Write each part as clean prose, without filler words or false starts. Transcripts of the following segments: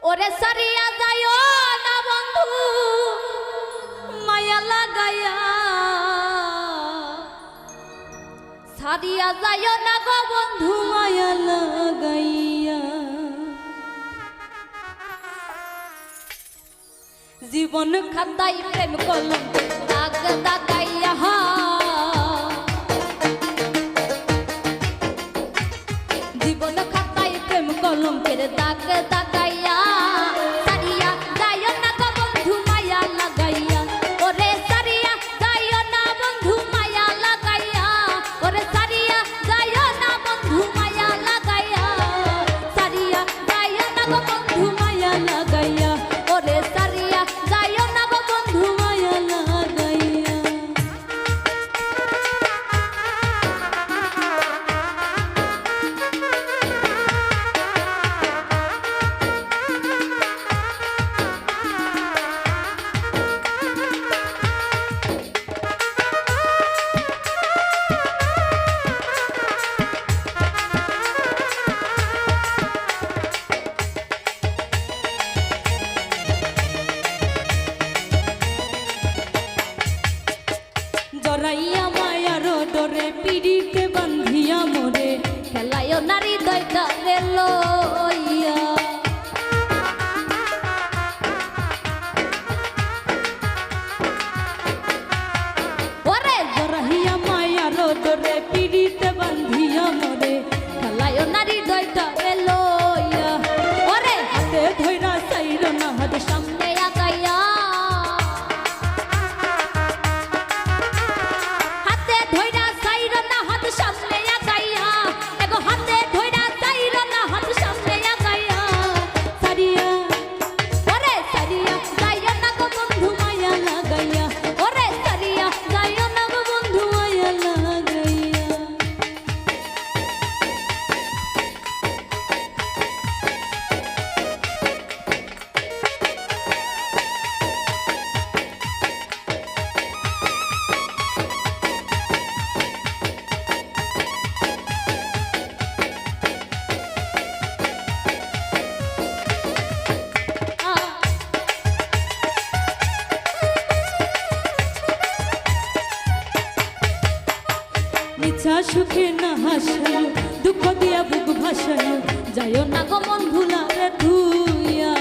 ওরে সারিয়া যাইও না বন্ধু মায়া লাগাইয়া, সারিয়া যাইও না গো বন্ধু মায়া লাগাইয়া। জীবন খাতাই প্রেম কলম দাগ দাগাইয়া, জীবন খাতাই প্রেম কলম কেড়ে দাগ দাগাইয়া, সারিয়া যাইও না গো বন্ধু মায়া লাগাইয়া। ওরে সারিয়া যাইও না বন্ধু মায়া লাগাইয়া, ওরে সারিয়া যাইও না বন্ধু মায়া লাগাইয়া, সারিয়া যাইও না গো বন্ধু মায়া লাগাইয়া, ওরে সারিয়া যাইও না গো বন্ধু মায়া লাগাইয়া। জরাইয়া মায়ার ডরে পিড়িতে বান্ধিয়া মোরে, খেলায় নারী দয়টা লইয়া। ওরে জরাইয়া মায়ার ডরে পিড়িতে বান্ধিয়া মোরে, খেলায় নারী দয়টা লইয়া। ওরে হাতে ধইরা চাইর না হাত সামনে আগাইয়া, সামনে আগাইয়া, এগো হাতে ধইরা চাইর না হাত সামনে আগাইয়া। সারিয়া ওরে সারিয়া যাইও না গো বন্ধু মায়া লাগাইয়া, ওরে সারিয়া যাইও না গো বন্ধু মায়া লাগাইয়া। মিছা সুখে না হাসায়, দুঃখ দিয়া বুক ভাসায়, যাইও না গো মন ভুলারে ধুইয়া।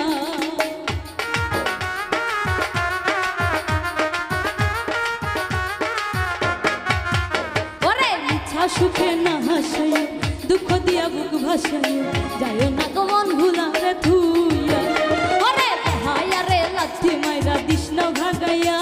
ওরে মিছা সুখে না হাসায়, দুঃখ দিয়া বুক ভাসায়, যাইও না গো মন ভুলারে ধুইয়া। ওরে হায়া রে লাথি মাইরা দিস না ভাগাইয়া,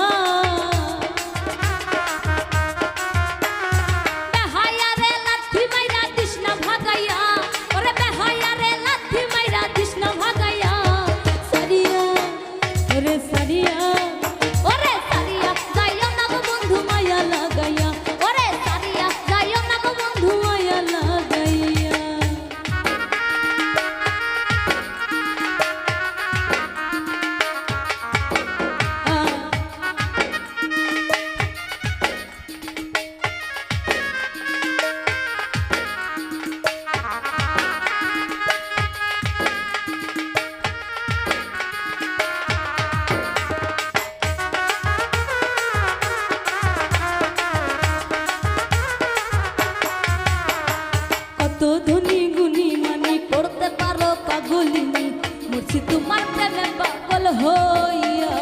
তো ধনী গুণী মানি করতে পারো পাগলিনী, মরছি তোমার প্রেমে পাগল হইয়া।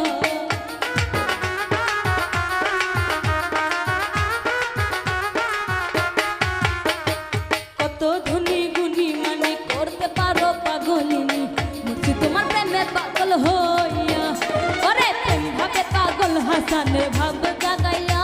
কত ধনী গুণী মানি করতে পারো পাগলিনী, মরছি তোমার প্রেমে পাগল হইয়া। ওরে প্রেম ভাবে পাগল হাসানের ভাব জাগাইয়া।